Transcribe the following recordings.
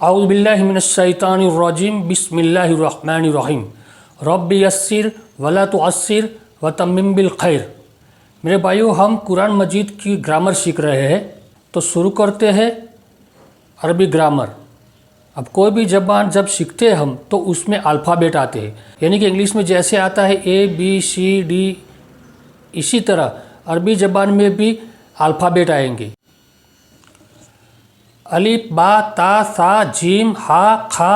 औज़ुबिल्लाहि मिनश्शैतानिर्रजीम बिस्मिल्लाहिर्रहमानिर्रहीम रब्बि यस्सिर वला तुअस्सिर वतम्मिम बिल खैर। मेरे भाइयों, हम कुरान मजीद की ग्रामर सीख रहे हैं, तो शुरू करते हैं अरबी ग्रामर। अब कोई भी ज़बान जब सीखते हैं हम, तो उसमें अल्फ़ाबेट आते हैं, यानी कि इंग्लिश में जैसे आता है ए बी सी डी, इसी तरह अरबी ज़बान में भी अल्फ़ाबेट आएंगे। अलिफ बा ता सा जीम हा खा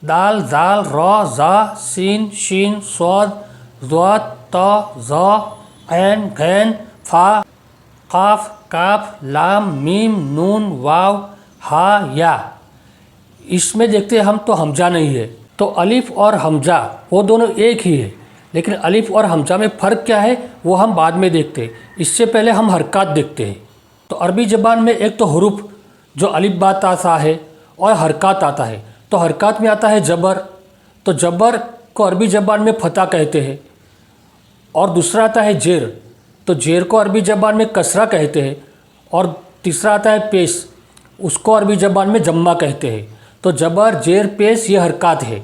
दाल जाल र ज़ा सीन शीन स्वाद ज़्वाद त ज़ ऐन गैन फा काफ काफ लाम मीम नून वाव हा या। इसमें देखते हैं हम तो हमजा नहीं है, तो अलिफ और हमजा वो दोनों एक ही है, लेकिन अलिफ और हमजा में फ़र्क क्या है वो हम बाद में देखते हैं। इससे पहले हम हरकत देखते हैं। तो अरबी ज़बान में एक तो हुरूफ जो अलिफ बा ता सा है, और हरकत आता है। तो हरकत में आता है जबर, तो जबर को अरबी ज़बान में फ़तह कहते हैं। और दूसरा आता है जेर, तो जेर को अरबी ज़बान में कसरा कहते हैं। और तीसरा आता है पेश, उसको अरबी ज़बान में जम्मा कहते हैं। तो जबर जेर पेश ये हरकत है,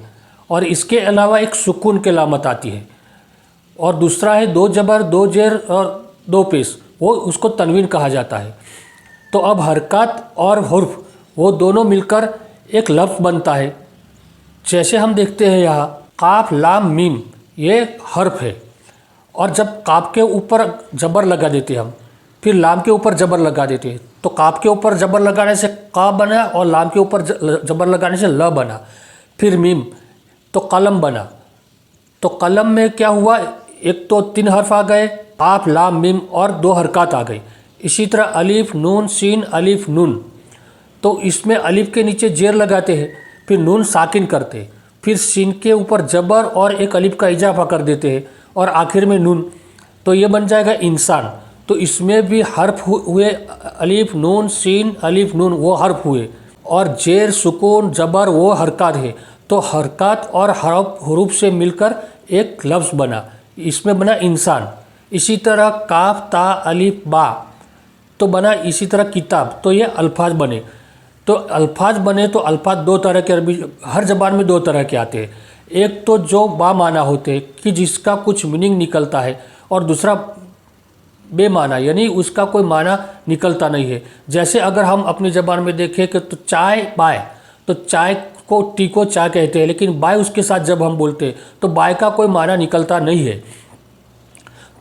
और इसके अलावा एक सुकून की अलामत आती है। और दूसरा है दो जबर दो जेर और दो पेश, वो उसको तनवीन कहा जाता है। तो अब हरकत और हुर्फ वो दोनों मिलकर एक लफ्ज़ बनता है। जैसे हम देखते हैं यहाँ काफ लाम मीम, ये हर्फ है, और जब काफ के ऊपर जबर लगा देते हैं हम, फिर लाम के ऊपर जबर लगा देते हैं, तो काफ के ऊपर जबर लगाने से का बना, और लाम के ऊपर जबर लगाने से ल बना। फिर मीम तो कलम बना। तो कलम में क्या हुआ, एक तो 3 हर्फ आ गए, काफ लाम मीम, और 2 हरकत आ गई। इसी तरह अलिफ नून सीन अलिफ नून, तो इसमें अलिफ के नीचे जेर लगाते हैं, फिर नून साकिन करते हैं, फिर सीन के ऊपर जबर और एक अलिफ का इजाफा कर देते हैं, और आखिर में नून, तो ये बन जाएगा इंसान। तो इसमें भी हर्फ हुए, अलिफ नून सीन अलिफ नून वो हर्फ हुए, और जेर सुकून जबर वो हरकत है। तो हरकत और हरूफ से मिलकर एक लफ्ज़ बना, इसमें बना इंसान। इसी तरह काफ ता अलिफ बा तो बना इसी तरह किताब, तो ये अल्फाज बने। तो अल्फाज बने तो अल्फाज 2 तरह के अरबी हर ज़बान में 2 तरह के आते हैं। एक तो जो बामाना होते हैं कि जिसका कुछ मीनिंग निकलता है, और दूसरा बेमाना, यानी उसका कोई माना निकलता नहीं है। जैसे अगर हम अपनी ज़बान में देखें कि तो चाय बाय, तो चाय को टी को चाय कहते हैं, लेकिन बाय उसके साथ जब हम बोलते हैं तो बाय का कोई माना निकलता नहीं है।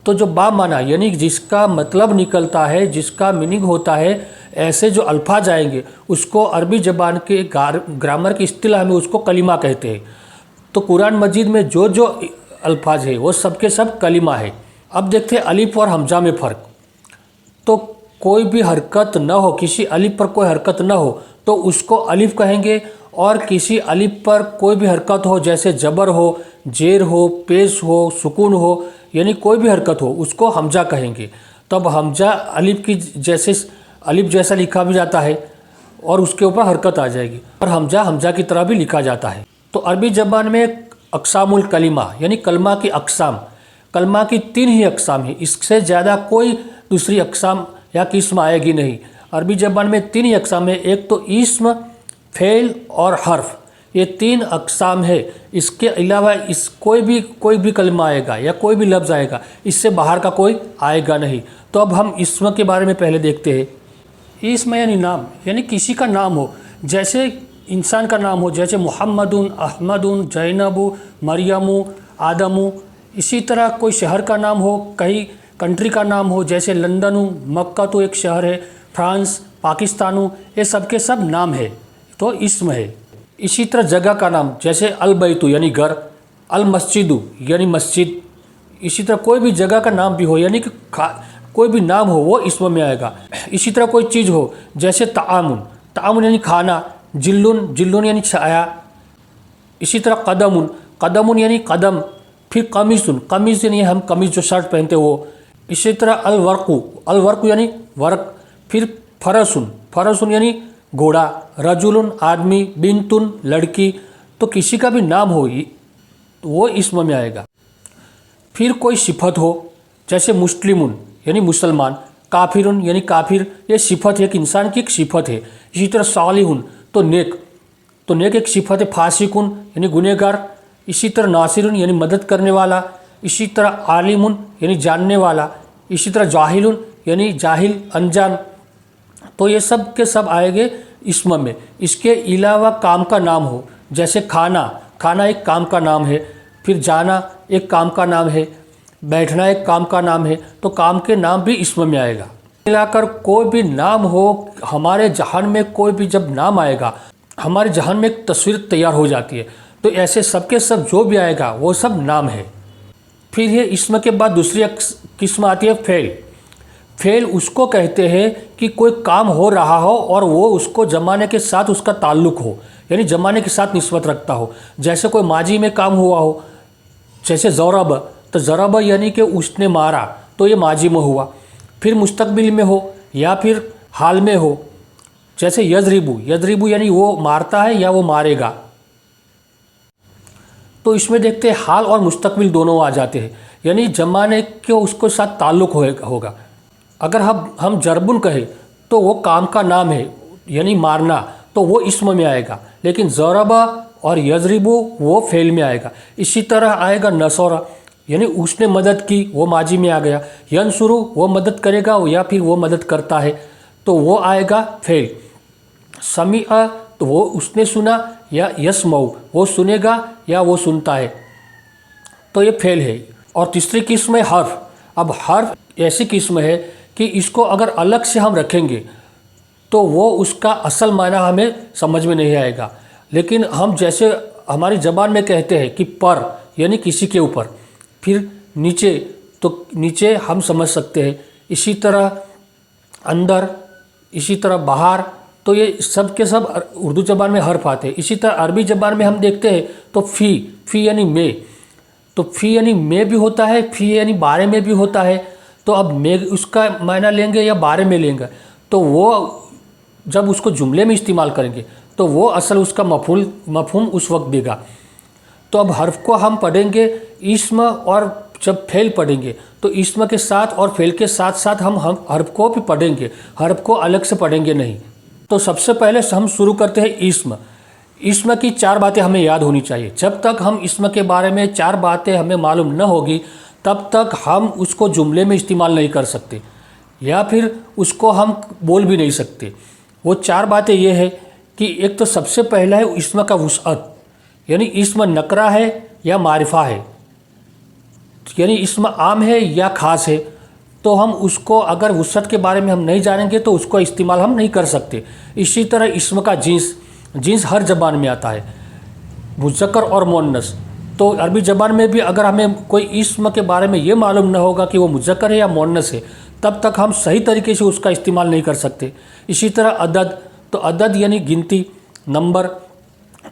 तो जो बा माना यानी जिसका मतलब निकलता है, जिसका मीनिंग होता है, ऐसे जो अल्फाज आएंगे उसको अरबी ज़बान के ग्रामर की इस्तिलाह में उसको कलिमा कहते हैं। तो कुरान मजीद में जो जो अल्फाज है वो सब के सब कलिमा है। अब देखते हैं अलिफ और हमजा में फ़र्क। तो कोई भी हरकत न हो, किसी अलिफ पर कोई हरकत न हो तो उसको अलिफ कहेंगे, और किसी अलिफ पर कोई भी हरकत हो, जैसे जबर हो, जेर हो, पेश हो, सुकून हो, यानी कोई भी हरकत हो, उसको हमजा कहेंगे। तब हमजा अलिफ की जैसे अलिफ जैसा लिखा भी जाता है, और उसके ऊपर हरकत आ जाएगी, और हमजा हमजा की तरह भी लिखा जाता है। तो अरबी ज़बान में अक़सामुल कलिमा यानी कलमा की अक़साम, कलमा की 3 ही अक़साम है, इससे ज़्यादा कोई दूसरी अक़साम या किस्म आएगी नहीं। अरबी ज़बान में 3 ही अक़साम है, एक तो इस्म, फ़ेल और हर्फ, ये 3 अक़साम है। इसके अलावा इस कोई भी कलमा आएगा या कोई भी लफ्ज़ आएगा, इससे बाहर का कोई आएगा नहीं। तो अब हम इस्म के बारे में पहले देखते हैं। इस्म यानी नाम, यानी किसी का नाम हो, जैसे इंसान का नाम हो, जैसे मोहम्मदुन, अहमदुन, जैनबु, मरियमु, आदमु। इसी तरह कोई शहर का नाम हो, कहीं कंट्री का नाम हो, जैसे लंदनु, मक्का तो एक शहर है, फ्रांस, पाकिस्तानु, ये सब के सब नाम है, तो इस्म है। इसी तरह जगह का नाम, जैसे अल बैतु यानी घर, अल मस्जिदु यानी मस्जिद। इसी तरह कोई भी जगह का नाम भी हो, यानी कि कोई भी नाम हो, वो इस्म में आएगा। इसी तरह कोई चीज़ हो, जैसे तामुन, तामुन यानी खाना, जिल्लुन, जिल्लुन यानी छाया। इसी तरह कदमुन, कदमुन यानी कदम। फिर कमीसुन, कमीज यानी हम कमीज जो शर्ट पहनते वो। इसी तरह अलवर्कु, अलवर्कु यानी वर्क। फिर फरसुन, फरसुन यानी घोड़ा। रजुलुन आदमी, बिनतुन लड़की। तो किसी का भी नाम हो वो इस्म में आएगा। फिर कोई सिफत हो, जैसे मुस्लिमुन यानी मुसलमान, काफिरुन यानी काफिर, ये सिफत है, एक इंसान की एक सिफत है। इसी तरह सालिहुन तो नेक, तो नेक एक सिफत है फासिकुन यानी गुनहगार, इसी तरह नासिरुन यानी मदद करने वाला, इसी तरह आलिमुन यानी जानने वाला, इसी तरह जाहिलुन यानी जाहिल अनजान। तो ये सब के सब आएंगे इस्म में। इसके अलावा काम का नाम हो, जैसे खाना, खाना एक काम का नाम है, फिर जाना एक काम का नाम है, बैठना एक काम का नाम है, तो काम के नाम भी इस्म में आएगा। मिलाकर कोई भी नाम हो, हमारे जहन में कोई भी जब नाम आएगा, हमारे जहन में एक तस्वीर तैयार हो जाती है। तो ऐसे सबके सब जो भी आएगा वो सब नाम है। फिर ये इस्म के बाद दूसरी किस्म आती है फ़ेल। फ़ेल उसको कहते हैं कि कोई काम हो रहा हो और वो उसको ज़माने के साथ उसका ताल्लुक़ हो, यानी ज़माने के साथ निस्बत रखता हो। जैसे कोई माजी में काम हुआ हो, जैसे ज़रब, तो ज़रब यानी कि उसने मारा, तो ये माजी में हुआ। फिर मुस्तकबिल में हो या फिर हाल में हो, जैसे यजरिबू, यजरिबू यानी वो मारता है या वो मारेगा। तो इसमें देखते हैं हाल और मुस्तकबिल दोनों आ जाते हैं, यानी ज़माने के उसके साथ ताल्लुक़ होगा। अगर हम जरबुन कहें तो वो काम का नाम है, यानी मारना, तो वो इस्म में आएगा। लेकिन ज़रबा और यजरिबू वो फ़ेल में आएगा। इसी तरह आएगा नसौरा, यानी उसने मदद की, वो माजी में आ गया। यनसुरु वो मदद करेगा या फिर वो मदद करता है, तो वो आएगा फ़ेल। समीअ तो वो उसने सुना, या यस्मऊ वो सुनेगा या वो सुनता है, तो ये फ़ेल है। और तीसरी किस्म है हर्फ। अब हर्फ ऐसी किस्म है कि इसको अगर अलग से हम रखेंगे तो वो उसका असल मायना हमें समझ में नहीं आएगा। लेकिन हम जैसे हमारी ज़बान में कहते हैं कि पर यानी किसी के ऊपर, फिर नीचे, तो नीचे हम समझ सकते हैं। इसी तरह अंदर, इसी तरह बाहर, तो ये सब के सब उर्दू ज़बान में हर्फ आते हैं। इसी तरह अरबी ज़बान में हम देखते हैं तो फ़ी यानी में, तो फ़ी यानी में भी होता है, फ़ी यानी बारे में भी होता है। तो अब में उसका मायना लेंगे या बारे में लेंगे, तो वो जब उसको जुमले में इस्तेमाल करेंगे तो वो असल उसका मफ़हूम उस वक्त देगा। तो अब हर्फ को हम पढ़ेंगे इस्म, और जब फ़ेल पढ़ेंगे तो इस्म के साथ और फ़ेल के साथ साथ हम हर्फ को भी पढ़ेंगे, हर्फ को अलग से पढ़ेंगे नहीं। तो सबसे पहले हम शुरू करते हैं इस्म। इस्म की 4 बातें हमें याद होनी चाहिए। जब तक हम इस्म के बारे में 4 बातें हमें मालूम न होगी, तब तक हम उसको जुमले में इस्तेमाल नहीं कर सकते, या फिर उसको हम बोल भी नहीं सकते। वो 4 बातें ये है कि एक तो सबसे पहला है इस्म का वुसअत, यानी इस्म नकरा है या मारिफा है, यानी इस्म आम है या ख़ास है। तो हम उसको अगर वुसअत के बारे में हम नहीं जानेंगे तो उसको इस्तेमाल हम नहीं कर सकते। इसी तरह इस्म का जिन्स हर ज़बान में आता है, मुज़क्कर और मुअन्नस। तो अरबी ज़बान में भी अगर हमें कोई इस्म के बारे में ये मालूम न होगा कि वो मुज़क्कर है या मुअन्नस है, तब तक हम सही तरीके से उसका इस्तेमाल नहीं कर सकते। इसी तरह अदद, तो अदद यानी गिनती, नंबर,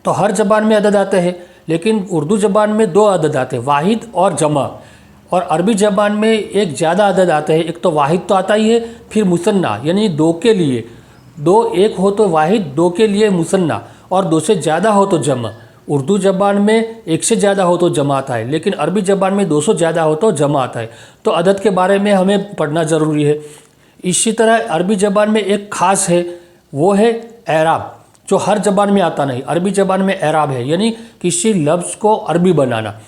तो हर ज़बान में अदद आते हैं, लेकिन उर्दू ज़बान में 2 अदद आते हैं, वाहिद और जमा। और अरबी ज़बान में एक ज़्यादा अदद आते हैं, एक तो वाहिद तो आता ही है, फिर मुसन्ना यानी 2 के लिए, 2 एक हो तो वाहिद, 2 के लिए मुसन्ना, और 2 से ज़्यादा हो तो जमा। उर्दू ज़बान में 1 से ज़्यादा हो तो जमा आता है, लेकिन अरबी ज़बान में 2 से ज़्यादा हो तो जमा आता है। तो अदद के बारे में हमें पढ़ना ज़रूरी है। इसी तरह अरबी ज़बान में एक ख़ास है, वो है एराब, जो हर ज़बान में आता नहीं। अरबी ज़बान में एराब है, यानी किसी लफ्ज़ को अरबी बनाना।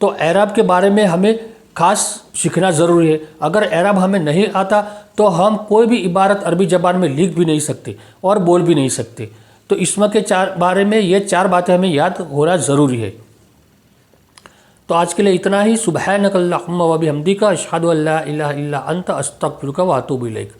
तो एराब के बारे में हमें ख़ास सीखना ज़रूरी है। अगर एराब हमें नहीं आता तो हम कोई भी इबारत अरबी ज़बान में लिख भी नहीं सकते और बोल भी नहीं सकते। तो इस्म के 4 बारे में ये 4 बातें हमें याद होना ज़रूरी है। तो आज के लिए इतना ही। सुब्हानक अल्लाहुम्मा व बिहम्दिका अशहदु अल्ला इलाहा इल्ला अंता अस्तगफिरुका व अतूबु इलैक।